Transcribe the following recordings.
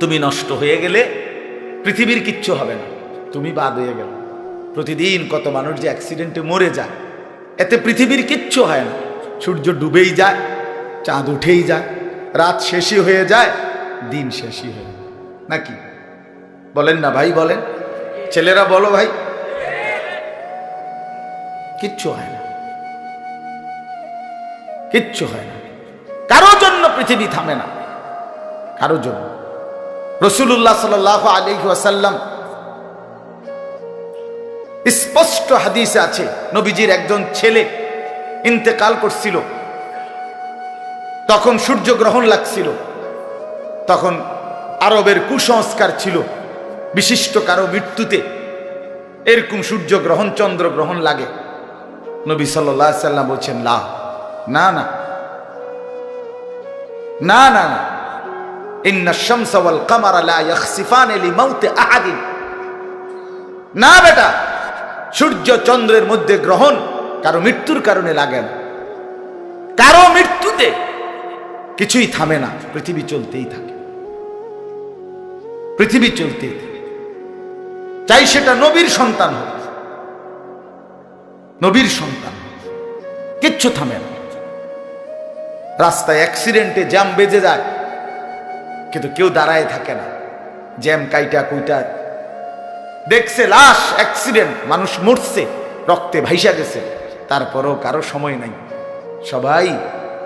তুমি নষ্ট হয়ে গেলে পৃথিবীর কিচ্ছু হবে না, তুমি বাদ হয়ে গেল। প্রতিদিন কত মানুষ যে অ্যাক্সিডেন্টে মরে যায়, এতে পৃথিবীর কিচ্ছু হয় না। সূর্য ডুবেই যায়, চাঁদ উঠেই যায়, রাত শেষই হয়ে যায়, দিন শেষই হয়ে যায়, নাকি বলেন না ভাই? বলেন ছেলেরা, বলো ভাই, কিচ্ছু হয় না, কিচ্ছু হয় না। কারোর জন্য পৃথিবী থামে না, কারোর জন্য। রাসূলুল্লাহ সাল্লাল্লাহু আলাইহি ওয়াসাল্লাম স্পষ্ট হাদিসে আছে, নবীজির একজন ছেলে ইন্তেকাল করছিল, তখন সূর্যগ্রহণ লাগছিল। তখন আরবের কুসংস্কার ছিল, বিশিষ্ট কারো মৃত্যুতে এরকম সূর্যগ্রহণ চন্দ্রগ্রহণ লাগে। নবী সাল্লাল্লাহু আলাইহি ওয়াসাল্লাম বলছেন, না না না না না না, ইন্না শামসা ওয়াল কামারা লা ইয়াখসিফানি লিমাউতি আহাদিন। না বেটা, সূর্য চন্দ্রের মধ্যে গ্রহণ কারো মৃত্যুর কারণে লাগে না। কারো মৃত্যুতে কিছুই থামে না, পৃথিবী চলতেই থাকে, পৃথিবী চলতেই থাকে। চাই সেটা নবীর সন্তান হোক, নবীর সন্তান, কিচ্ছু থামে না। রাস্তায় অ্যাক্সিডেন্টে জ্যাম বেজে যায়, কিন্তু কেউ দাঁড়ায় থাকে না। জ্যাম কাইটা কুইটা দেখছে, লাশ, অ্যাক্সিডেন্ট, মানুষ মরছে, রক্তে ভাইসা গেছে, তারপরও কারো সময় নাই। সবাই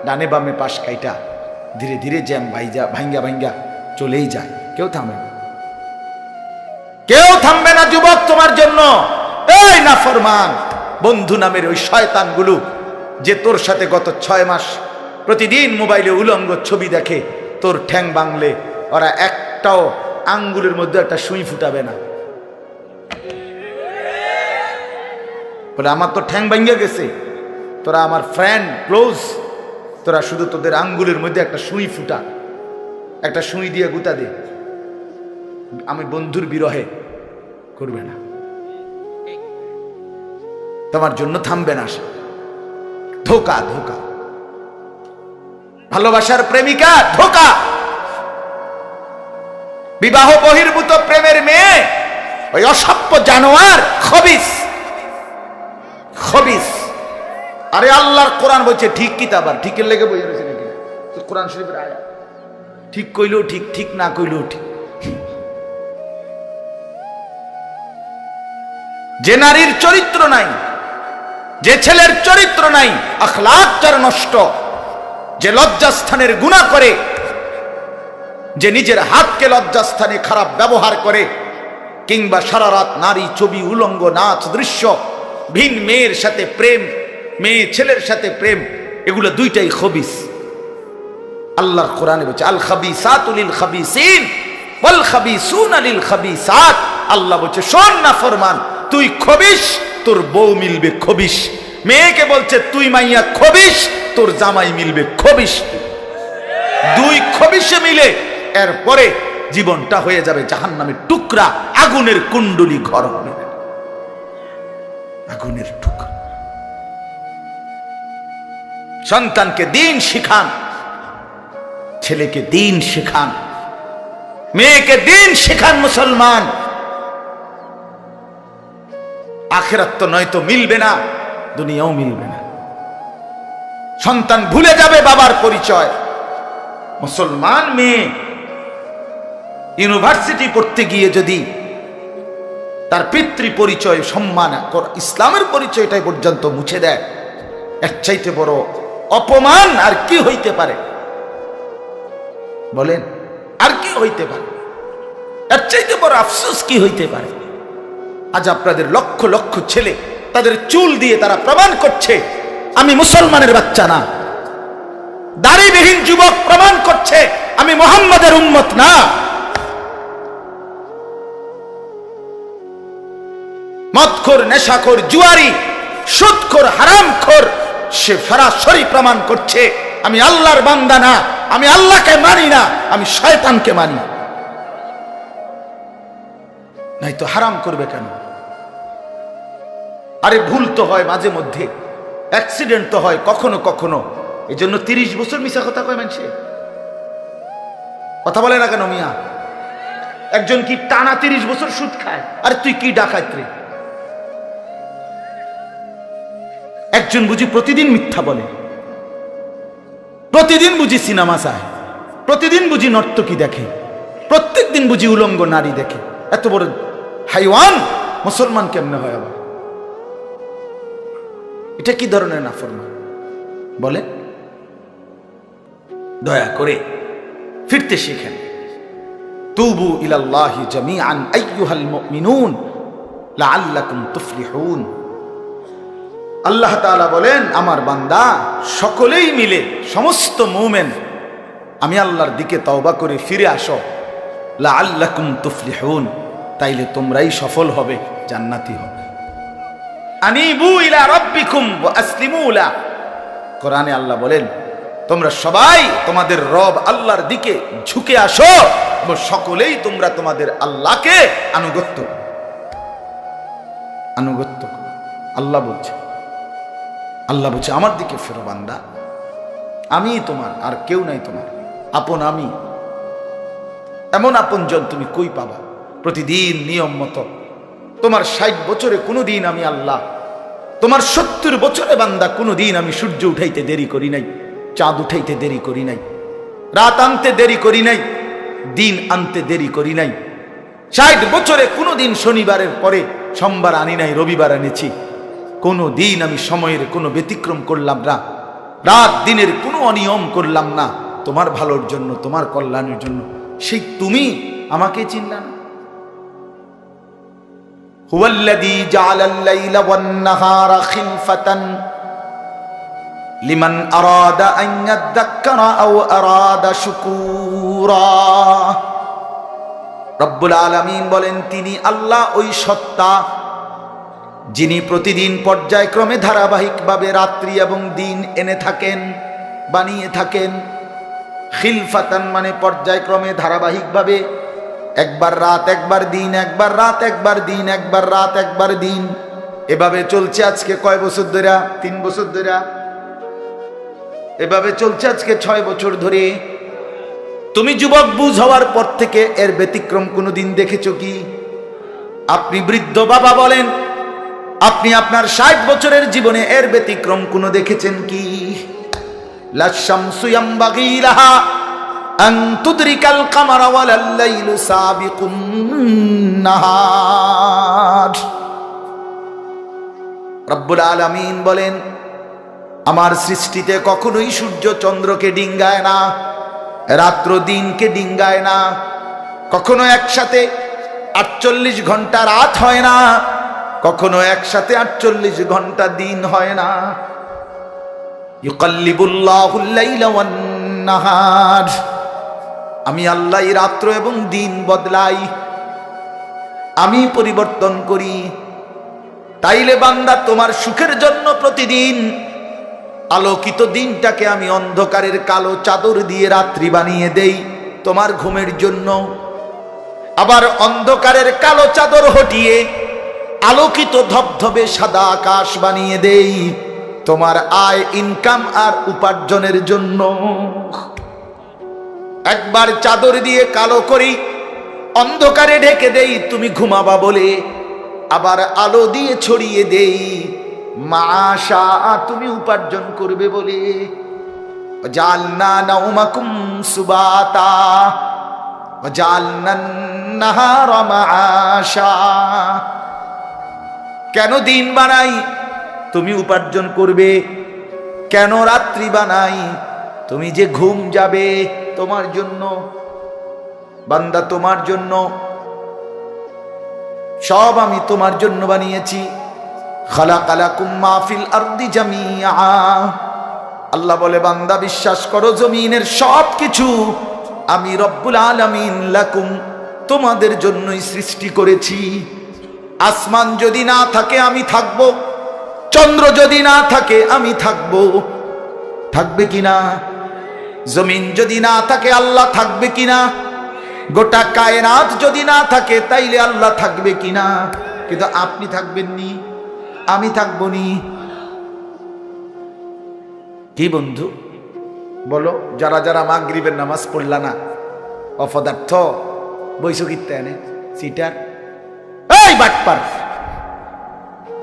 ডানে বামে পাশ কাইটা ধীরে ধীরে জ্যাম ভাঙ্গা ভাঙ্গা চলেই যায়, কেউ থামে না, কেউ থামবে না। যুবক, তোমার জন্য এই নাফরমান বন্ধু নামের ওই শয়তানগুলো যে তোর সাথে গত 6 মাস প্রতিদিন মোবাইলে উলঙ্গ ছবি দেখে, তোর ঠ্যাং বাংলে ওরা একটাও আঙ্গুলের মধ্যে একটা সুই ফুটাবে না। বলে আমার তো ঠ্যাং ভাঙ্গা গেছে, তোরা আমার ফ্রেন্ড ক্লোজ, তোরা শুধু তোদের আঙ্গুলের মধ্যে একটা সুই ফুটা, একটা সুই দিয়ে গুতা দে, আমি বন্ধুর বিরহে করবে না, তোমার জন্য থামবে না সে। ধোকা, ধোকা, ভালোবাসার প্রেমিকা ধোকা, বিবাহ বহির্ভূত প্রেমের মেয়ে ওই অসভ্য জানোয়ার, খবিস, খবিস। আরে আল্লাহর কোরআন বলছে ঠিক কিতাব, আর ঠিকের লেগে বই রয়েছে নাকি? কোরআন শরীফের আয়াত, ঠিক কইলেও ঠিক, ঠিক না কইলেও ঠিক। যে নারীর চরিত্র নাই, যে ছেলের চরিত্র নাই, আখলাক যার নষ্ট, যে লজ্জাস্থানের গুনাহ করে, যে নিজের হাতকে লজ্জাস্থানে খারাপ ব্যবহার করে, কিংবা সারা রাত নারী ছবি, উলঙ্গ নাচ দৃশ্য, ভিন মেয়ের সাথে প্রেম, মেয়ে ছেলের সাথে প্রেম, এগুলো দুইটাই খবিস। আল্লাহর কোরআনে বলছে আল খাবিসাতু লিল খাবিসিন ওয়াল খাবিসুনা লিল খাবিসাত। আল্লাহ বলছে শোন না ফরমান, তুই খবিস, তোর বউ মিলবে খবিস। মেয়েকে বলছে তুই মাইয়া খবিস, তোর জামাই মিলবে খবিস। দুই খবিসে মিলে এরপরে জীবনটা হয়ে যাবে জাহান্নামের টুকরা, আগুনের কুণ্ডলী ঘর হবে, আগুনের টুকরা। সন্তানকে দিন শিখান, ছেলেকে দিন শিখান, মেয়েকে দিন শিখান। মুসলমান, আখিরাত তো নয়তো মিলবে না, দুনিয়াও মিলবে না। সন্তান ভুলে যাবে বাবার পরিচয়। মুসলমান মেয়ে ইউনিভার্সিটি পড়তে গিয়ে যদি তার পিতৃ পরিচয়, সম্মান, ইসলামের পরিচয়টাই পর্যন্ত মুছে দেয়, এর চাইতে বড় অপমান আর কি হইতে পারে? বলেন, আর কি হইতে পারে? এর চাইতে বড় আফসোস কি হইতে পারে? আজ আপনাদের লক্ষ লক্ষ ছেলে তাদের চুল দিয়ে তারা প্রমাণ করছে আমি মুসলমানের বাচ্চা না। দাড়িবিহীন যুবক প্রমাণ করছে আমি মুহাম্মাদের উম্মত না। মদখোর, নেশাখোর, জুয়ারি, সুদখোর, হারামখোর, সে সরাসরি প্রমাণ করছে আমি আল্লাহর বান্দা না, আমি আল্লাহকে মানি না, আমি শয়তানকে মানি। নাই তো হারাম করবে কেন? আরে ভুল তো হয় মাঝে মধ্যে, অ্যাক্সিডেন্ট তো হয় কখনো কখনো, এই জন্য 30 বছর মিশা কথা কয় মানুষে। কথা বলে না কেন মিয়া? একজন কি টানা 30 বছর সুদ খায়? আর তুই কি ডাকাত রে? একজন বুঝি প্রতিদিন মিথ্যা বলে, প্রতিদিন বুঝি সিনেমা চায়, প্রতিদিন বুঝি নর্তকী দেখে, প্রত্যেক দিন বুঝি উলঙ্গ নারী দেখে। এত বড় হাইওয়ান মুসলমান কেমনে হয় আবার? এটা কি ধরনের নাফরমান বলে? দয়া করে ফিরতে শিখেন। তুবু ইলাল্লাহি জামিআন আইয়ুহাল মুমিনুন লাআল্লাকুম তুফলিহুন। আল্লাহ তাআলা বলেন, আমার বান্দা সকলেই মিলে, সমস্ত মুমিন আমি আল্লাহর দিকে তওবা করে ফিরে আসো, লাআল্লাকুম তুফলিহুন, তাইলে তোমরাই সফল হবে, জান্নাতি হবে। আনিবু ইলা রাব্বিকুম ওয়া আসলিমু লা। কোরআনে আল্লাহ বলেন, তোমরা সবাই তোমাদের রব আল্লাহর দিকে ঝুঁকে আসো এবং সকলেই তোমরা তোমাদের আল্লাহকে আনুগত্য। আল্লাহ বলছে, আল্লাহ বলছে আমার দিকে ফেরো বান্দা, আমি তোমার, আর কেউ নাই তোমার আপন। আমি এমন আপনজন তুমি কই পাবা? প্রতিদিন নিয়ম মতো তোমার 60 বছরে কোনোদিন আমি আল্লাহ, তোমার 70 বছরে বান্দা কোনোদিন আমি সূর্য উঠাইতে দেরি করি নাই, চাঁদ উঠাইতে দেরি করি নাই, রাত আনতে দেরি করি নাই, দিন আনতে দেরি করি নাই। 60 বছরে কোনোদিন শনিবারের পরে সোমবার আনি নাই, রবিবার এনেছি। কোনো দিন আমি সময়ের কোনো ব্যতিক্রম করলাম না, রাত দিনের কোনো অনিয়ম করলাম না, তোমার ভালোর জন্য, তোমার কল্যাণের জন্য। সেই তুমি আমাকে চিনলা না? হুয়াল্লাযী জাআলাল লাইলা ওয়ান নাহারা খিলফাতান লিমান আরাদা আন ইয়াযাক্কারা আও আরাদা শুকুরা। রব্বুল আলামিন বলেন, তিনি আল্লাহ ওই সত্তা যিনি প্রতিদিন পর্যায়ক্রমে ধারাবাহিকভাবে রাত্রি এবং দিন এনে থাকেন, বানিয়ে থাকেন। খিলফাতান মানে পর্যায়ক্রমে ধারাবাহিকভাবে, একবার রাত একবার দিন, একবার রাত একবার দিন, একবার রাত একবার দিন, এভাবে চলছে আজকে কয় বছর ধরে? 3 বছর ধরে। এভাবে চলছে আজকে 6 বছর ধরে। তুমি যুবক বুঝ হওয়ার পর থেকে এর ব্যতিক্রম কোনোদিন দেখেছো কি? আপনি বৃদ্ধ বাবা বলেন, আপনি আপনার 60 বছরের জীবনে এর ব্যতিক্রম কোনো দেখেছেন কি? লা শামসু ইয়ামবাগি লাহা আন তুদরিকাল কামারা ওয়ালাল লাইলু সাবিকুন নাহার। রব্বুল আলামিন বলেন, আমার সৃষ্টিতে কখনোই সূর্য চন্দ্রকে ডিঙ্গায় না, রাত্র দিনকে ডিঙ্গায় না, কখনো একসাথে 48 ঘন্টা রাত হয় না, কখনো একসাথে 48 ঘন্টা দিন হয় না। ইউকাল্লিবুল্লাহুল লাইলা ওয়ান নাহার, আমি আল্লাহ রাত্র এবং দিন বদলাই, আমি পরিবর্তন করি। তাইলে বান্দা তোমার সুখের জন্য প্রতিদিন আলোকিত দিনটাকে আমি অন্ধকারের কালো চাদর দিয়ে রাত্রি বানিয়ে দেই তোমার ঘুমের জন্য, আবার অন্ধকারের কালো চাদর হটিয়ে আলোকিত ধবধবে সাদা আকাশ বানিয়ে দেই তোমার আয়, ইনকাম আর উপার্জনের জন্য। একবার চাদর দিয়ে কালো করি, অন্ধকারে ঢেকে দেই তুমি ঘুমাবা বলে, আবার আলো দিয়ে ছড়িয়ে দেই মাশা তুমি উপার্জন করবে বলে। জালনা নাউমাকুম সুবাতা জালনান নাহারা মাশা। কেন দিন বানাই? তুমি উপার্জন করবে। কেন রাত্রি বানাই? তুমি যে ঘুম যাবে তোমার জন্য। বান্দা তোমার জন্য, সব আমি তোমার জন্য বানিয়েছি। খালাকালাকুম মা ফিল আরদি জামিআ। আল্লাহ বলে, বান্দা বিশ্বাস করো, জমিনের সব কিছু আমি রব্বুল আলামিন লাকুম তোমাদের জন্যই সৃষ্টি করেছি। আসমান যদি না থাকে আমি থাকব, চন্দ্র যদি না থাকে আমি থাকব, থাকবে কিনা? জমিন যদি না থাকে আল্লাহ থাকবে কিনা? গোটা কায়নাত যদি না থাকে তাইলে আল্লাহ থাকবে কিনা? কিন্তু আপনি থাকবেন নি, আমি থাকবো নি। কি বন্ধু বলো, যারা যারা মাগরিবের নামাজ পড়লা না, অপদার্থ, বইছো কিত্তে এনে সিটার, এই বাটপার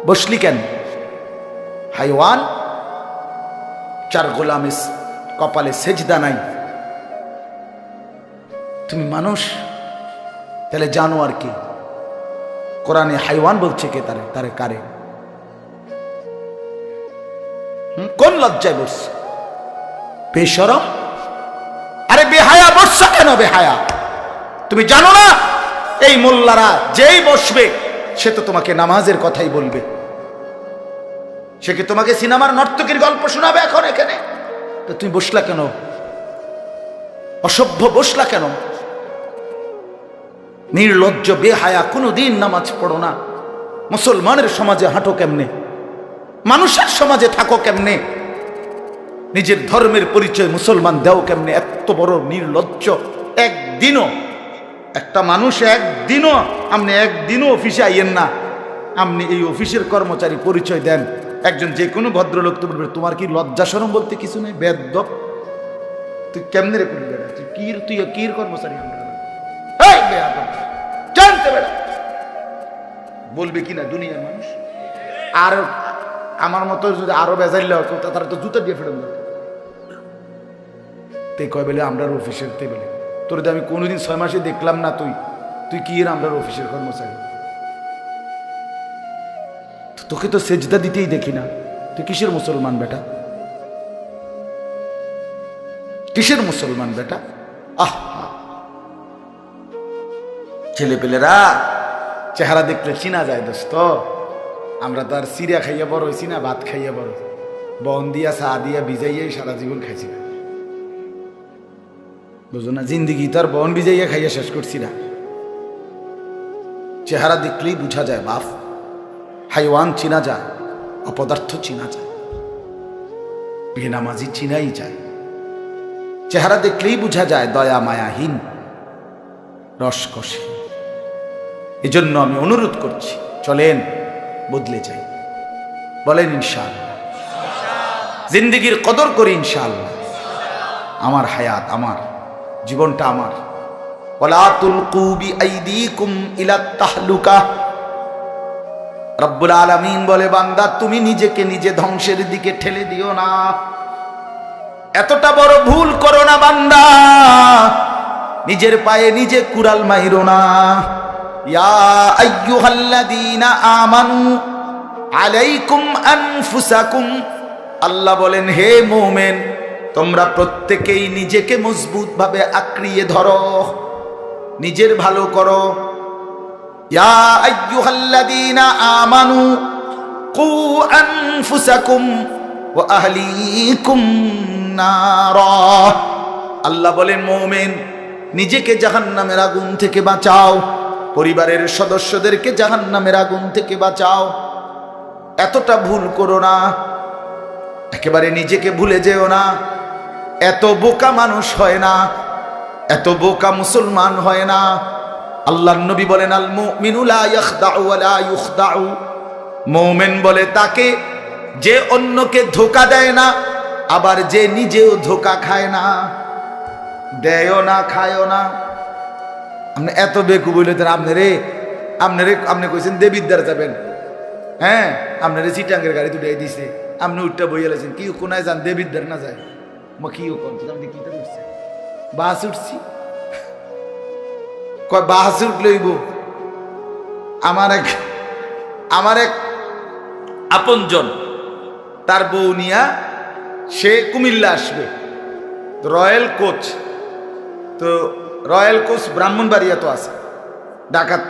বসলি কেন? হাইওয়ান, চার গোলামের কপালে সেজদা নাই, তুমি মানুষ, তাহলে জানোয়ার কি? কোরআনে হাইওয়ান বলছে কে? তারে তারে কারে? কোন লজ্জায় বসছে? বেশরম, আরে বেহায়া বসছে কেন? বেহায়া, তুমি জানো না এই মোল্লারা যেই বসবে সে তো তোমাকে নামাজের কথাই বলবে, সে কি তোমাকে সিনেমার নর্তকীর গল্প শোনাবে এখন এখানে? তো তুমি বসলা কেন? অসভ্য বসলা কেন? নির্লজ্জ বেহায়া, কোনোদিন নামাজ পড়ো না, মুসলমানের সমাজে হাঁটো কেমনে? মানুষের সমাজে থাকো কেমনে? নিজের ধর্মের পরিচয় মুসলমান দেও কেমনে? এত বড় নির্লজ্জ। একদিনও একটা মানুষ একদিনও অফিসে আইয়েন না, আপনি এই অফিসের কর্মচারী পরিচয় দেন, একজন যে কোনো ভদ্রলোক তো বলবে তোমার কি লজ্জা শরম বলতে কিছু নেই? বেয়াদব, তুই কেমনে রে করবি? তুই কির কর্মচারী? আমরা জানতে বেড়া বলবে কিনা দুনিয়ার মানুষ? আর আমার মতো যদি আরো বেজাইলে হতো তারা তো জুতা দিয়ে ফেরত তে কয় বেলে আমরা অফিসের তে বেলে তোর আমি কোনোদিন 6 মাসে দেখলাম না, তুই কি আমরা অফিসের কর্মচারী? তোকে তো সেজদা দিতেই দেখি না, তুই কিসের মুসলমান বেটা? কিসের মুসলমান বেটা? আহ, ছেলে পেলেরা চেহারা দেখলে চিনা যায় দোস্ত। আমরা তো আর সিরিয়া খাইয়া বড় হয়েছি না, ভাত খাইয়া বড়, বন দিয়া চা দিয়া ভিজাইয়াই সারা জীবন খাইছি না, বুঝো না? জিন্দিগি তো আর বন ভিজাইয়া খাইয়া শেষ করছি না। চেহারা দেখলেই বুঝা যায় বাপ, হাইওয়ান চিনা যায়, অপদার্থ চিনা যায়, বেনামাজি চিনাই যায়। চেহারা দেখলেই বুঝা যায় দয়া মায়াহীন, রসকসে। এজন্য আমি অনুরোধ করছি, চলেন বদলে যাই, বলেন ইনশাআল্লাহ। জিন্দেগির কদর করি ইনশাআল্লাহ। আমার হায়াত আমার, জীবনটা আমার। ওয়ালা তুলকু বিআইদিকুম ইলাত তাহলুকা। রব্বুল আলামিন বলে, বান্দা তুমি নিজেকে নিজে ধ্বংসের দিকে ঠেলে দিও না, এতটা বড় ভুল করো না বান্দা, নিজের পায়ে নিজে কুড়াল মাইরো না। ইয়া আইয়ুহাল্লাযীনা আমানু আলাইকুম আনফুসাকুম, আল্লাহ বলেন হে মুমিন তোমরা প্রত্যেকেই নিজেকে মজবুত ভাবে আঁকড়িয়ে ধরো, নিজের ভালো করো। ইয়া আইয়ুহাল্লাযীনা আমানু কু আনফুসাকুম ওয়া আহলিকুম নারা, আল্লাহ বলেন মুমিন নিজেকে জাহান্নামের আগুন থেকে বাঁচাও, পরিবারের সদস্যদেরকে জাহান্নামের আগুন থেকে বাঁচাও। এতটা ভুল করো না, একেবারে নিজেকে ভুলে যেও না। এত বোকা মানুষ হয় না, এত বোকা মুসলমান হয় না। আল্লাহর নবী বলেন, আল মুমিনু লা ইয়াখদাউ ওয়া লা ইউখদাউ, মুমিন বলে তাকে যে অন্যকে ধোঁকা দেয় না, আবার যে নিজেও ধোঁকা খায় না। দেয়ও না, খায়ও না। আপনি এত বেকু বললেন, আপনি কইছেন দেবিদ্বার যাবেন, হ্যাঁ আপনারে চিটাঙ্গের গাড়ি দুটাই দিছে, আপনি উঠটা বইয়া লাইছেন, কি কোনায় যান দেবিদ্বার না যায়? মা কি আপনি কি উঠছে? বাস উঠছি, কয় বাস উঠলইব। আমার এক আপনজন, তার বউ নিয়া সে কুমিল্লা আসবে, রয়্যাল কোচ, তো রয়্যাল কোচ ব্রাহ্মণবাড়িয়া তো আছে, ঢাকার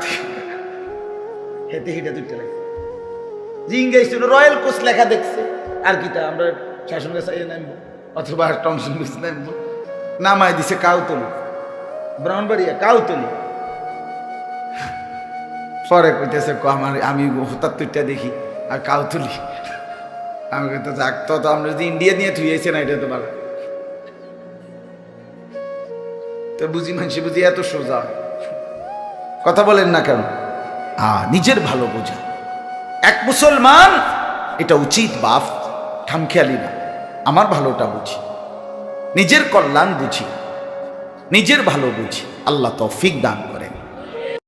হেঁটে হেঁটে দুইটা লাগে জিঙ্গাইছিল, রয়্যাল কোচ লেখা দেখছে, আর কিটা আমরা শাসন গাছ নামবো অথবা টমসন গাছ নামবো, নামায় দিছে কাউতলি, ব্রাহ্মণবাড়িয়া কাউতলি। পরে কইতেছে আমি হঠাৎ তুইটা দেখি আর কাউতলি, আমি তো যাক, তো আমরা যদি ইন্ডিয়া নিয়ে থুইয়েছে না, এটা তো ভালো তো বুঝি, মানুষ বুঝি এত সোজা কথা বলেন না কেন? নিজের ভালো বোঝা এক মুসলমান, এটা উচিত বাপ, খামখেয়ালি না। আমার ভালোটা বুঝি, নিজের কল্যাণ বুঝি, নিজের ভালো বুঝি। আল্লাহ তৌফিক দান।